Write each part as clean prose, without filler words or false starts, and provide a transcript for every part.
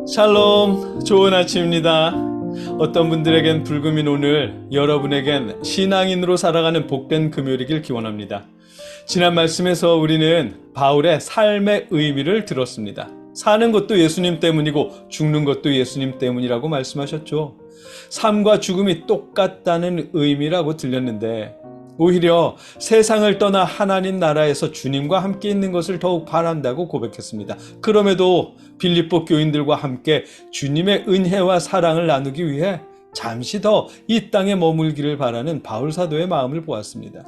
샬롬, 좋은 아침입니다. 어떤 분들에겐 불금인 오늘, 여러분에겐 신앙인으로 살아가는 복된 금요일이길 기원합니다. 지난 말씀에서 우리는 바울의 삶의 의미를 들었습니다. 사는 것도 예수님 때문이고 죽는 것도 예수님 때문이라고 말씀하셨죠. 삶과 죽음이 똑같다는 의미라고 들렸는데 오히려 세상을 떠나 하나님 나라에서 주님과 함께 있는 것을 더욱 바란다고 고백했습니다. 그럼에도 빌립보 교인들과 함께 주님의 은혜와 사랑을 나누기 위해 잠시 더 이 땅에 머물기를 바라는 바울 사도의 마음을 보았습니다.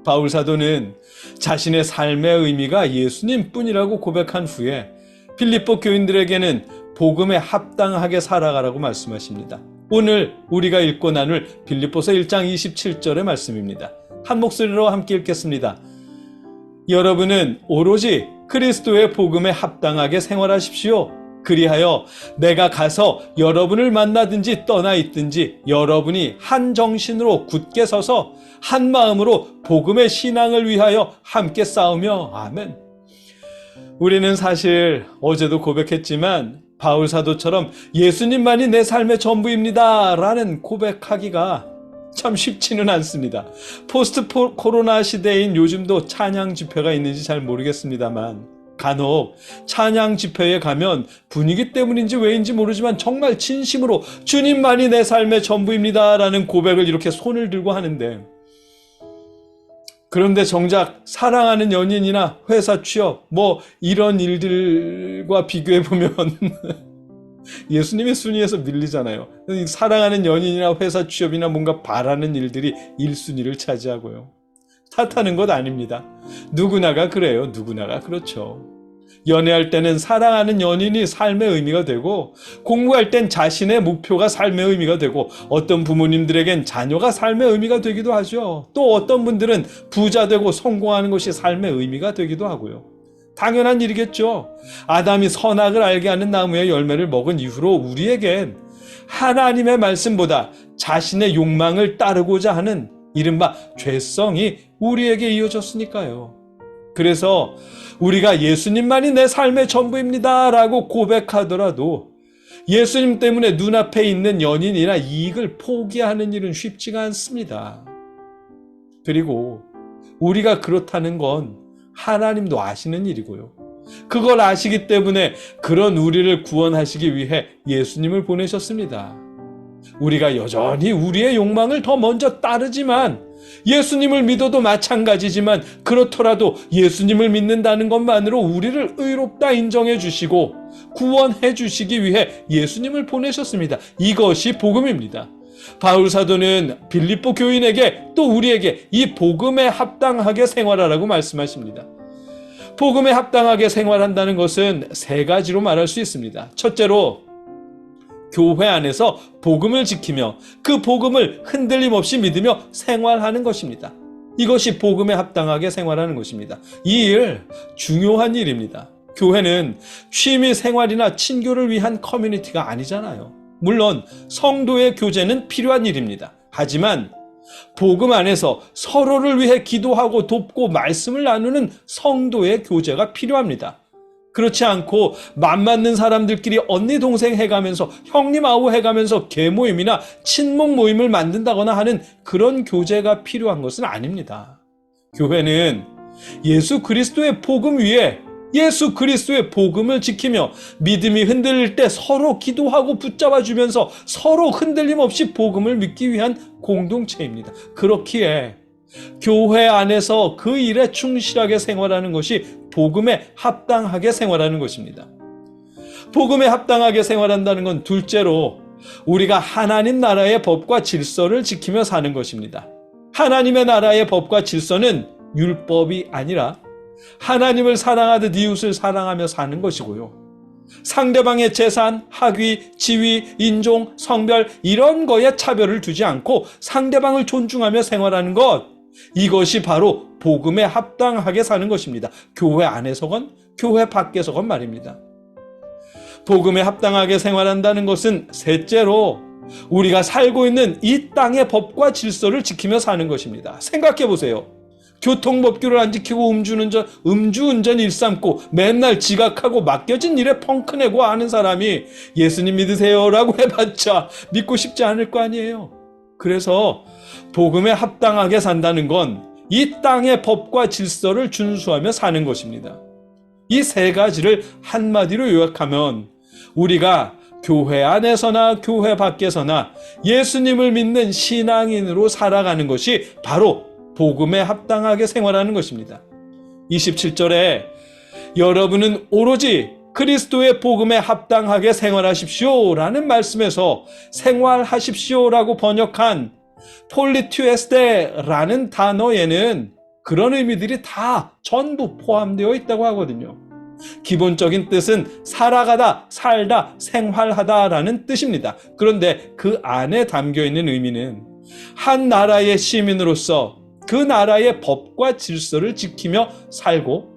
바울 사도는 자신의 삶의 의미가 예수님 뿐이라고 고백한 후에 빌립보 교인들에게는 복음에 합당하게 살아가라고 말씀하십니다. 오늘 우리가 읽고 나눌 빌립보서 1장 27절의 말씀입니다. 한 목소리로 함께 읽겠습니다. 여러분은 오로지 그리스도의 복음에 합당하게 생활하십시오. 그리하여 내가 가서 여러분을 만나든지 떠나 있든지 여러분이 한 정신으로 굳게 서서 한 마음으로 복음의 신앙을 위하여 함께 싸우며 아멘. 우리는 사실 어제도 고백했지만 바울 사도처럼 예수님만이 내 삶의 전부입니다 라는 고백하기가 참 쉽지는 않습니다. 포스트 코로나 시대인 요즘도 찬양 집회가 있는지 잘 모르겠습니다만 간혹 찬양 집회에 가면 분위기 때문인지 왜인지 모르지만 정말 진심으로 주님만이 내 삶의 전부입니다 라는 고백을 이렇게 손을 들고 하는데, 그런데 정작 사랑하는 연인이나 회사 취업 이런 일들과 비교해보면 예수님의 순위에서 밀리잖아요. 사랑하는 연인이나 회사 취업이나 뭔가 바라는 일들이 1순위를 차지하고요. 탓하는 것 아닙니다. 누구나가 그래요. 누구나가 그렇죠. 연애할 때는 사랑하는 연인이 삶의 의미가 되고, 공부할 땐 자신의 목표가 삶의 의미가 되고, 어떤 부모님들에겐 자녀가 삶의 의미가 되기도 하죠. 또 어떤 분들은 부자 되고 성공하는 것이 삶의 의미가 되기도 하고요. 당연한 일이겠죠. 아담이 선악을 알게 하는 나무의 열매를 먹은 이후로 우리에겐 하나님의 말씀보다 자신의 욕망을 따르고자 하는 이른바 죄성이 우리에게 이어졌으니까요. 그래서 우리가 예수님만이 내 삶의 전부입니다 라고 고백하더라도 예수님 때문에 눈앞에 있는 연인이나 이익을 포기하는 일은 쉽지가 않습니다. 그리고 우리가 그렇다는 건 하나님도 아시는 일이고요. 그걸 아시기 때문에 그런 우리를 구원하시기 위해 예수님을 보내셨습니다. 우리가 여전히 우리의 욕망을 더 먼저 따르지만, 예수님을 믿어도 마찬가지지만, 그렇더라도 예수님을 믿는다는 것만으로 우리를 의롭다 인정해 주시고 구원해 주시기 위해 예수님을 보내셨습니다. 이것이 복음입니다. 바울 사도는 빌립보 교인에게 또 우리에게 이 복음에 합당하게 생활하라고 말씀하십니다. 복음에 합당하게 생활한다는 것은 세 가지로 말할 수 있습니다. 첫째로 교회 안에서 복음을 지키며 그 복음을 흔들림 없이 믿으며 생활하는 것입니다. 이것이 복음에 합당하게 생활하는 것입니다. 이 일 중요한 일입니다. 교회는 취미 생활이나 친교를 위한 커뮤니티가 아니잖아요. 물론 성도의 교제는 필요한 일입니다. 하지만 복음 안에서 서로를 위해 기도하고 돕고 말씀을 나누는 성도의 교제가 필요합니다. 그렇지 않고 맘맞는 사람들끼리 언니 동생 해가면서 형님 아우 해가면서 계모임이나 친목 모임을 만든다거나 하는 그런 교제가 필요한 것은 아닙니다. 교회는 예수 그리스도의 복음 위에 예수 그리스도의 복음을 지키며 믿음이 흔들릴 때 서로 기도하고 붙잡아주면서 서로 흔들림 없이 복음을 믿기 위한 공동체입니다. 그렇기에 교회 안에서 그 일에 충실하게 생활하는 것이 복음에 합당하게 생활하는 것입니다. 복음에 합당하게 생활한다는 건 둘째로 우리가 하나님 나라의 법과 질서를 지키며 사는 것입니다. 하나님의 나라의 법과 질서는 율법이 아니라 하나님을 사랑하듯 이웃을 사랑하며 사는 것이고요. 상대방의 재산, 학위, 지위, 인종, 성별 이런 거에 차별을 두지 않고 상대방을 존중하며 생활하는 것, 이것이 바로 복음에 합당하게 사는 것입니다. 교회 안에서건 교회 밖에서건 말입니다. 복음에 합당하게 생활한다는 것은 셋째로 우리가 살고 있는 이 땅의 법과 질서를 지키며 사는 것입니다. 생각해 보세요. 교통법규를 안 지키고 음주운전 일삼고 맨날 지각하고 맡겨진 일에 펑크내고 하는 사람이 예수님 믿으세요라고 해봤자 믿고 싶지 않을 거 아니에요. 그래서 복음에 합당하게 산다는 건 이 땅의 법과 질서를 준수하며 사는 것입니다. 이 세 가지를 한마디로 요약하면 우리가 교회 안에서나 교회 밖에서나 예수님을 믿는 신앙인으로 살아가는 것이 바로 복음에 합당하게 생활하는 것입니다. 27절에 여러분은 오로지 그리스도의 복음에 합당하게 생활하십시오라는 말씀에서 생활하십시오라고 번역한 폴리투에스테라는 단어에는 그런 의미들이 다 전부 포함되어 있다고 하거든요. 기본적인 뜻은 살아가다, 살다, 생활하다라는 뜻입니다. 그런데 그 안에 담겨있는 의미는 한 나라의 시민으로서 그 나라의 법과 질서를 지키며 살고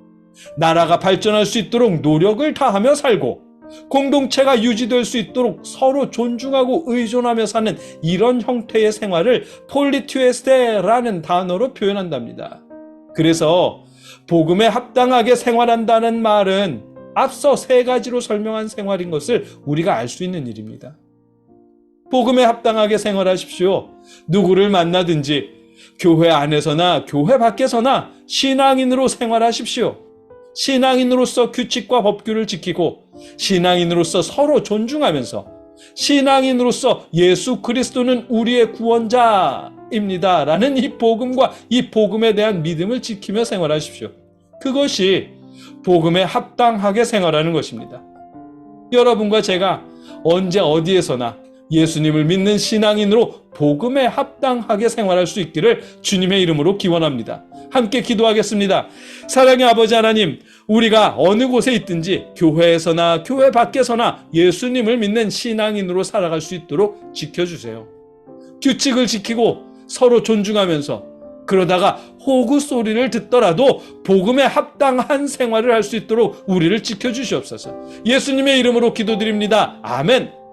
나라가 발전할 수 있도록 노력을 다하며 살고 공동체가 유지될 수 있도록 서로 존중하고 의존하며 사는 이런 형태의 생활을 폴리투에스테라는 단어로 표현한답니다. 그래서 복음에 합당하게 생활한다는 말은 앞서 세 가지로 설명한 생활인 것을 우리가 알 수 있는 일입니다. 복음에 합당하게 생활하십시오. 누구를 만나든지 교회 안에서나 교회 밖에서나 신앙인으로 생활하십시오. 신앙인으로서 규칙과 법규를 지키고 신앙인으로서 서로 존중하면서 신앙인으로서 예수 그리스도는 우리의 구원자입니다 라는 이 복음과 이 복음에 대한 믿음을 지키며 생활하십시오. 그것이 복음에 합당하게 생활하는 것입니다. 여러분과 제가 언제 어디에서나 예수님을 믿는 신앙인으로 복음에 합당하게 생활할 수 있기를 주님의 이름으로 기원합니다. 함께 기도하겠습니다. 사랑의 아버지 하나님, 우리가 어느 곳에 있든지 교회에서나 교회 밖에서나 예수님을 믿는 신앙인으로 살아갈 수 있도록 지켜주세요. 규칙을 지키고 서로 존중하면서 그러다가 호구 소리를 듣더라도 복음에 합당한 생활을 할 수 있도록 우리를 지켜주시옵소서. 예수님의 이름으로 기도드립니다. 아멘.